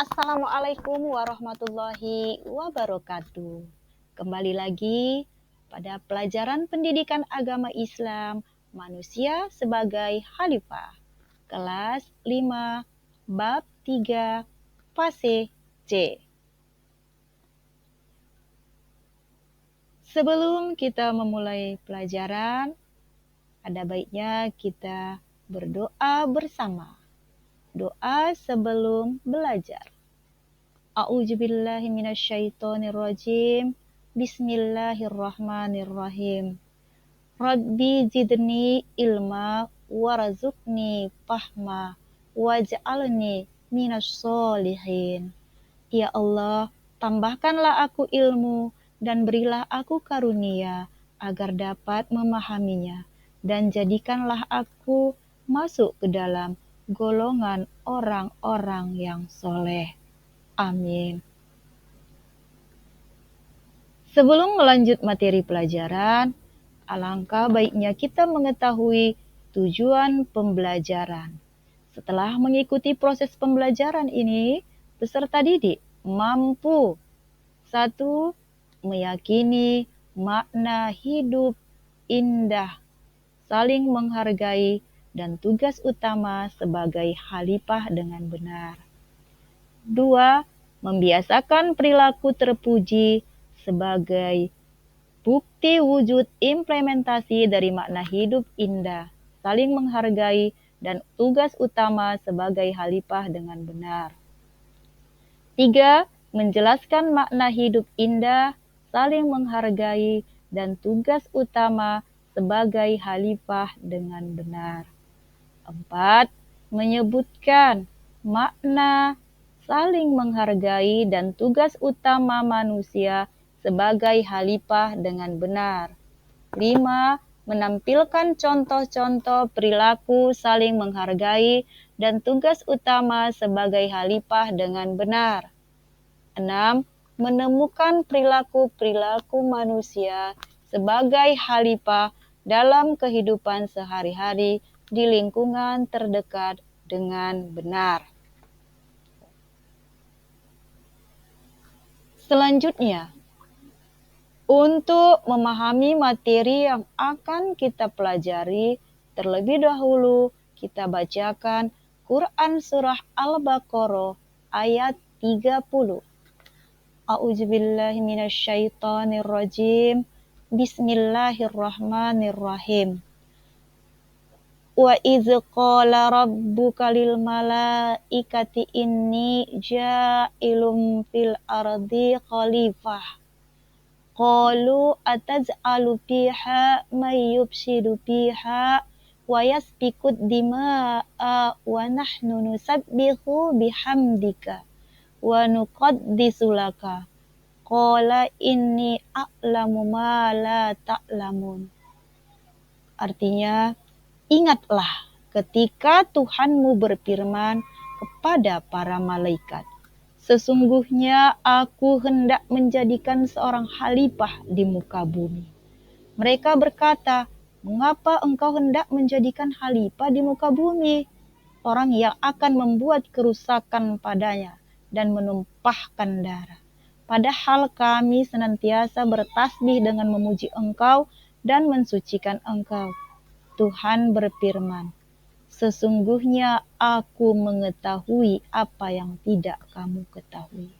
Assalamualaikum warahmatullahi wabarakatuh. Kembali lagi pada pelajaran pendidikan agama Islam manusia sebagai khalifah. Kelas 5, bab 3, fase C. Sebelum kita memulai pelajaran, ada baiknya kita berdoa bersama. Doa sebelum belajar. A'udzubillahi minasyaitonirrajim. Bismillahirrahmanirrahim. Rabbi zidni ilma warzuqni fahma waj'alni minas solihin. Ya Allah, tambahkanlah aku ilmu dan berilah aku karunia agar dapat memahaminya, dan jadikanlah aku masuk ke dalam golongan orang-orang yang soleh. Amin. Sebelum melanjut materi pelajaran, alangkah baiknya kita mengetahui tujuan pembelajaran. Setelah mengikuti proses pembelajaran ini, peserta didik mampu 1. Meyakini makna hidup indah, saling menghargai, dan tugas utama sebagai khalifah dengan benar. 2. Membiasakan perilaku terpuji sebagai bukti wujud implementasi dari makna hidup indah, saling menghargai, dan tugas utama sebagai khalifah dengan benar. 3. Menjelaskan makna hidup indah, saling menghargai, dan tugas utama sebagai khalifah dengan benar. 4. Menyebutkan makna saling menghargai dan tugas utama manusia sebagai khalifah dengan benar. 5. Menampilkan contoh-contoh perilaku saling menghargai dan tugas utama sebagai khalifah dengan benar. 6. Menemukan perilaku-perilaku manusia sebagai khalifah dalam kehidupan sehari-hari di lingkungan terdekat dengan benar. Selanjutnya, untuk memahami materi yang akan kita pelajari, terlebih dahulu kita bacakan Quran Surah Al-Baqarah ayat 30. A'udzubillahi minasyaitonirrajim. Bismillahirrahmanirrahim. Wa idz qala rabbuka lil malaikati inni ja'ilun fil ardi khalifah. Qalu ataj'alu fiha may yufsidu fiha wa yasfiku dima'a wa nahnu nusabbihu bihamdika wa nuqaddisu laka. Qala inni a'lamu ma la ta'lamun. Artinya, ingatlah ketika Tuhanmu berfirman kepada para malaikat, sesungguhnya aku hendak menjadikan seorang khalifah di muka bumi. Mereka berkata, mengapa engkau hendak menjadikan khalifah di muka bumi? Orang yang akan membuat kerusakan padanya dan menumpahkan darah. Padahal kami senantiasa bertasbih dengan memuji engkau dan mensucikan engkau. Tuhan berfirman, sesungguhnya aku mengetahui apa yang tidak kamu ketahui.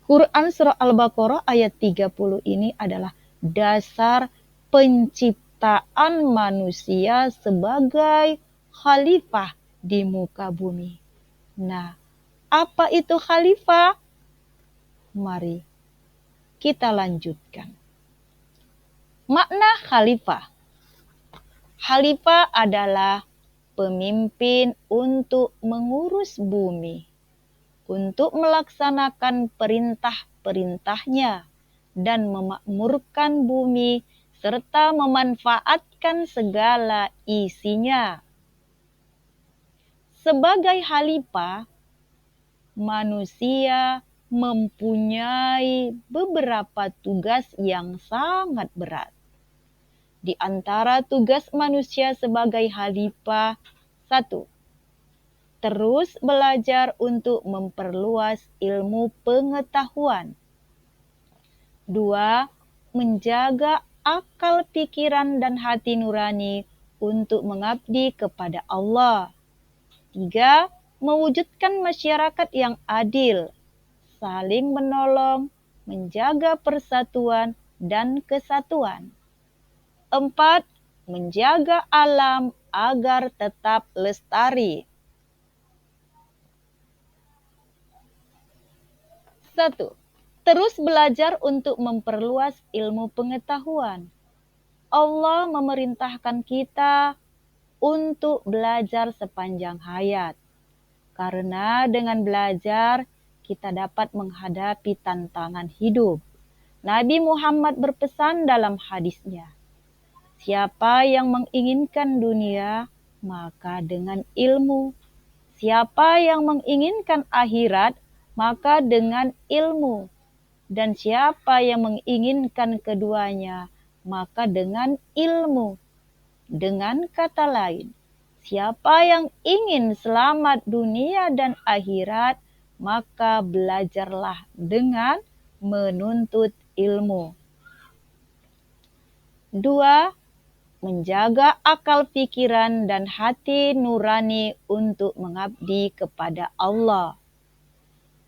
Quran Surah Al-Baqarah ayat 30 ini adalah dasar penciptaan manusia sebagai khalifah di muka bumi. Nah, apa itu khalifah? Mari kita lanjutkan. Makna khalifah. Khalifah adalah pemimpin untuk mengurus bumi, untuk melaksanakan perintah-perintahnya dan memakmurkan bumi serta memanfaatkan segala isinya. Sebagai khalifah, manusia mempunyai beberapa tugas yang sangat berat. Di antara tugas manusia sebagai khalifah, 1. terus belajar untuk memperluas ilmu pengetahuan. 2. Menjaga akal pikiran dan hati nurani untuk mengabdi kepada Allah. 3. Mewujudkan masyarakat yang adil, saling menolong, menjaga persatuan dan kesatuan. 4. Menjaga alam agar tetap lestari. 1. Terus belajar untuk memperluas ilmu pengetahuan. Allah memerintahkan kita untuk belajar sepanjang hayat. Karena dengan belajar, kita dapat menghadapi tantangan hidup. Nabi Muhammad berpesan dalam hadisnya, siapa yang menginginkan dunia, maka dengan ilmu. Siapa yang menginginkan akhirat, maka dengan ilmu. Dan siapa yang menginginkan keduanya, maka dengan ilmu. Dengan kata lain, siapa yang ingin selamat dunia dan akhirat, maka belajarlah dengan menuntut ilmu. 2. Menjaga akal pikiran dan hati nurani untuk mengabdi kepada Allah.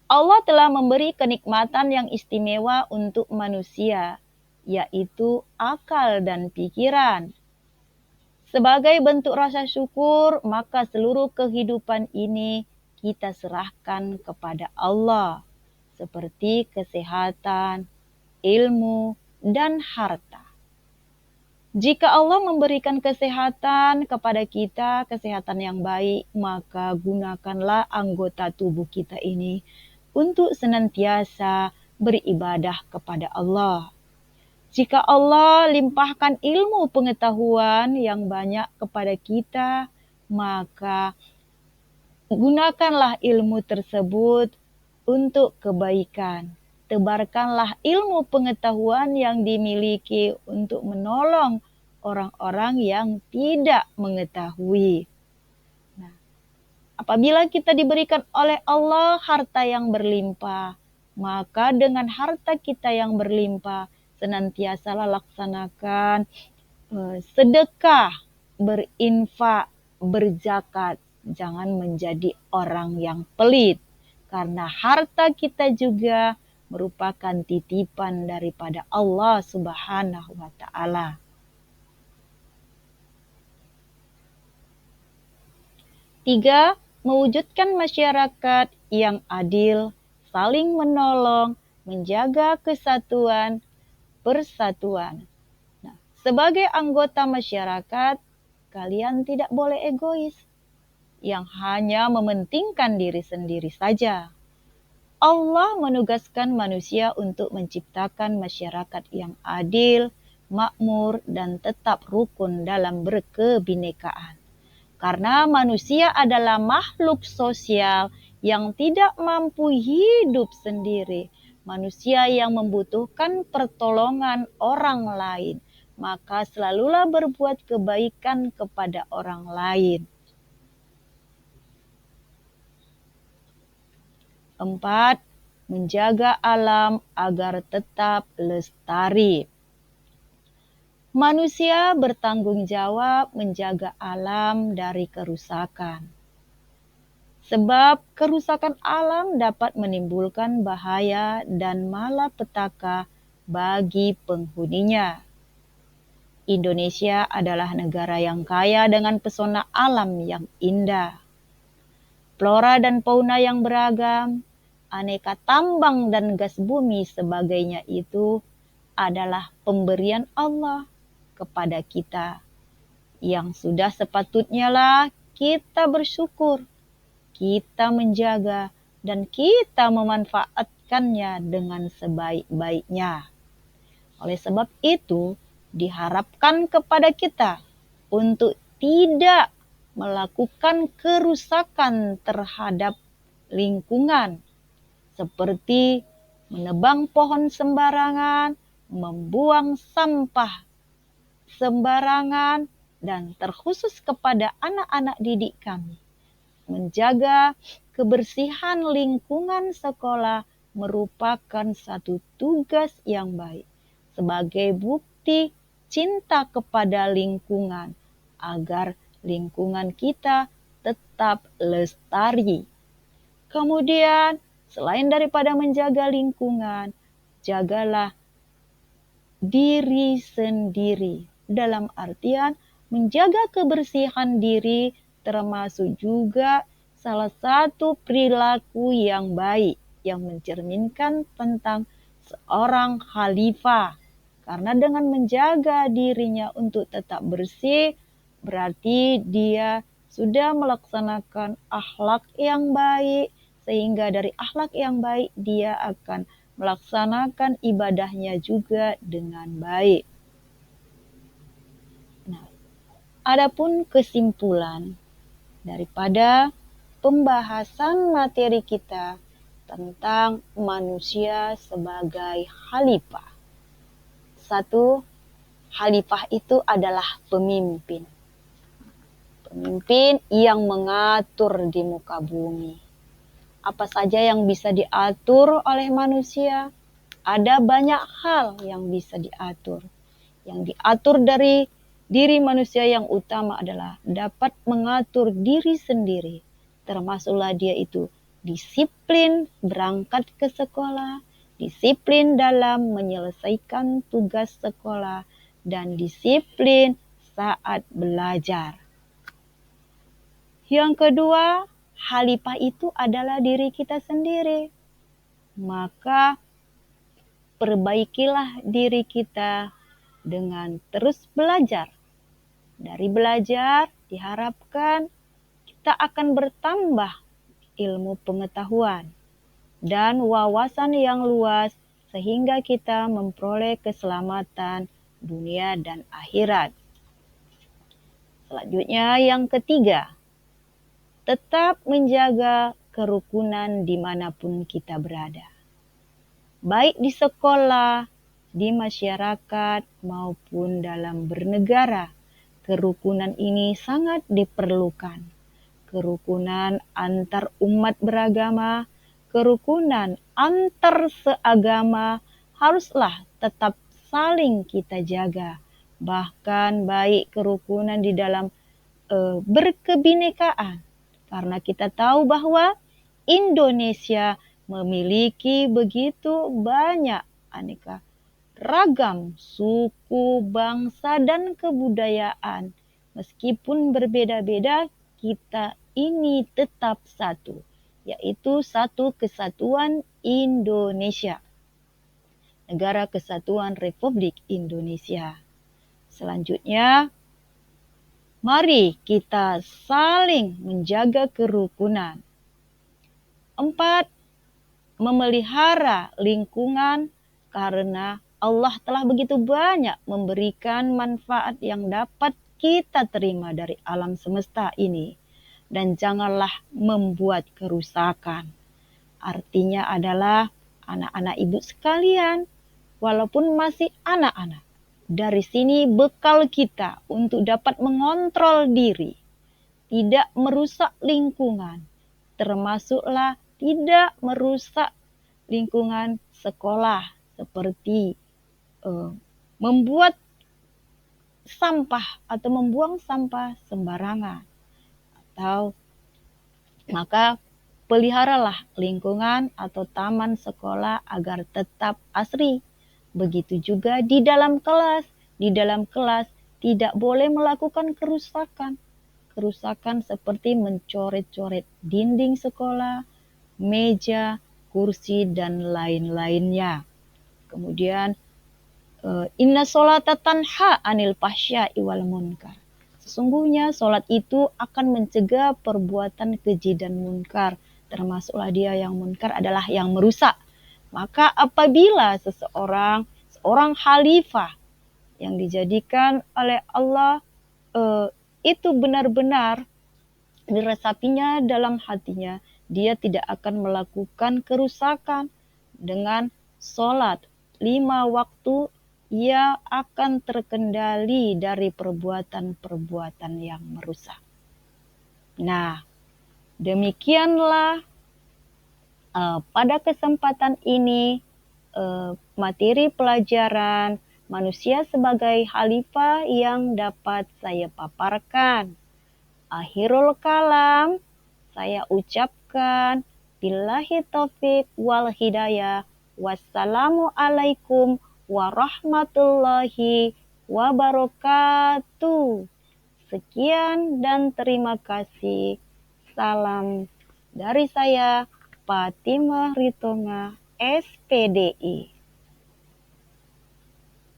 Allah telah memberi kenikmatan yang istimewa untuk manusia, yaitu akal dan pikiran. Sebagai bentuk rasa syukur, maka seluruh kehidupan ini kita serahkan kepada Allah, seperti kesehatan, ilmu, dan harta. Jika Allah memberikan kesehatan kepada kita, kesehatan yang baik, maka gunakanlah anggota tubuh kita ini untuk senantiasa beribadah kepada Allah. Jika Allah limpahkan ilmu pengetahuan yang banyak kepada kita, maka gunakanlah ilmu tersebut untuk kebaikan. Tebarkanlah ilmu pengetahuan yang dimiliki untuk menolong orang-orang yang tidak mengetahui. Apabila kita diberikan oleh Allah harta yang berlimpah, maka dengan harta kita yang berlimpah, senantiasalah laksanakan sedekah, berinfak, berzakat. Jangan menjadi orang yang pelit, karena harta kita juga merupakan titipan daripada Allah Subhanahu wa Ta'ala. 3. Mewujudkan masyarakat yang adil, saling menolong, menjaga kesatuan, persatuan. Sebagai anggota masyarakat, kalian tidak boleh egois, yang hanya mementingkan diri sendiri saja. Allah menugaskan manusia untuk menciptakan masyarakat yang adil, makmur, dan tetap rukun dalam berkebinekaan. Karena manusia adalah makhluk sosial yang tidak mampu hidup sendiri. Manusia yang membutuhkan pertolongan orang lain. Maka selalulah berbuat kebaikan kepada orang lain. 4. Menjaga alam agar tetap lestari. Manusia bertanggung jawab menjaga alam dari kerusakan. Sebab kerusakan alam dapat menimbulkan bahaya dan malapetaka bagi penghuninya. Indonesia adalah negara yang kaya dengan pesona alam yang indah. Flora dan fauna yang beragam, aneka tambang dan gas bumi sebagainya itu adalah pemberian Allah kepada kita, yang sudah sepatutnya lah kita bersyukur, kita menjaga, dan kita memanfaatkannya dengan sebaik-baiknya. Oleh sebab itu, diharapkan kepada kita untuk tidak melakukan kerusakan terhadap lingkungan, seperti menebang pohon sembarangan, membuang sampah sembarangan, dan terkhusus kepada anak-anak didik kami. menjaga kebersihan lingkungan sekolah merupakan satu tugas yang baik sebagai bukti cinta kepada lingkungan agar lingkungan kita tetap lestari. Kemudian, selain daripada menjaga lingkungan, jagalah diri sendiri. Dalam artian menjaga kebersihan diri termasuk juga salah satu perilaku yang baik yang mencerminkan tentang seorang khalifah. Karena dengan menjaga dirinya untuk tetap bersih, berarti dia sudah melaksanakan akhlak yang baik, sehingga dari akhlak yang baik dia akan melaksanakan ibadahnya juga dengan baik. Nah, adapun kesimpulan daripada pembahasan materi kita tentang manusia sebagai khalifah. Satu, khalifah itu adalah pemimpin. Pemimpin yang mengatur di muka bumi. Apa saja yang bisa diatur oleh manusia? Ada banyak hal yang bisa diatur. Yang diatur dari diri manusia yang utama adalah dapat mengatur diri sendiri. Termasuklah dia itu disiplin berangkat ke sekolah, disiplin dalam menyelesaikan tugas sekolah, dan disiplin saat belajar. Yang kedua, khalifah itu adalah diri kita sendiri. Maka perbaikilah diri kita dengan terus belajar. Dari belajar diharapkan kita akan bertambah ilmu pengetahuan dan wawasan yang luas sehingga kita memperoleh keselamatan dunia dan akhirat. Selanjutnya yang ketiga, tetap menjaga kerukunan dimanapun kita berada. Baik di sekolah, di masyarakat, maupun dalam bernegara. Kerukunan ini sangat diperlukan. Kerukunan antar umat beragama, kerukunan antar seagama haruslah tetap saling kita jaga. Bahkan baik kerukunan di dalam berkebinekaan. Karena kita tahu bahwa Indonesia memiliki begitu banyak aneka ragam suku, bangsa, dan kebudayaan. Meskipun berbeda-beda, kita ini tetap satu, yaitu satu kesatuan Indonesia. Negara Kesatuan Republik Indonesia. Selanjutnya, mari kita saling menjaga kerukunan. 4. Memelihara lingkungan karena Allah telah begitu banyak memberikan manfaat yang dapat kita terima dari alam semesta ini. Dan janganlah membuat kerusakan. Artinya adalah anak-anak ibu sekalian, walaupun masih anak-anak. Dari sini bekal kita untuk dapat mengontrol diri. Tidak merusak lingkungan. Termasuklah tidak merusak lingkungan sekolah. Seperti membuat sampah atau membuang sampah sembarangan. Atau maka peliharalah lingkungan atau taman sekolah agar tetap asri. Begitu juga di dalam kelas. Di dalam kelas tidak boleh melakukan kerusakan. Kerusakan seperti mencoret-coret dinding sekolah, meja, kursi, dan lain-lainnya. Kemudian inna sholata tanha anil fahsya'i wal munkar. Sesungguhnya sholat itu akan mencegah perbuatan keji dan munkar. Termasuklah dia yang munkar adalah yang merusak. Maka apabila seorang khalifah yang dijadikan oleh Allah itu benar-benar diresapinya dalam hatinya, dia tidak akan melakukan kerusakan. Dengan sholat 5 waktu, ia akan terkendali dari perbuatan-perbuatan yang merusak. Nah, Demikianlah pada kesempatan ini materi pelajaran manusia sebagai khalifah yang dapat saya paparkan. Akhirul kalam, saya ucapkan billahi taufik wal hidayah. Wassalamualaikum warahmatullahi wabarakatuh. Sekian dan terima kasih. Salam dari saya, Fatimah Ritonga, SPDI.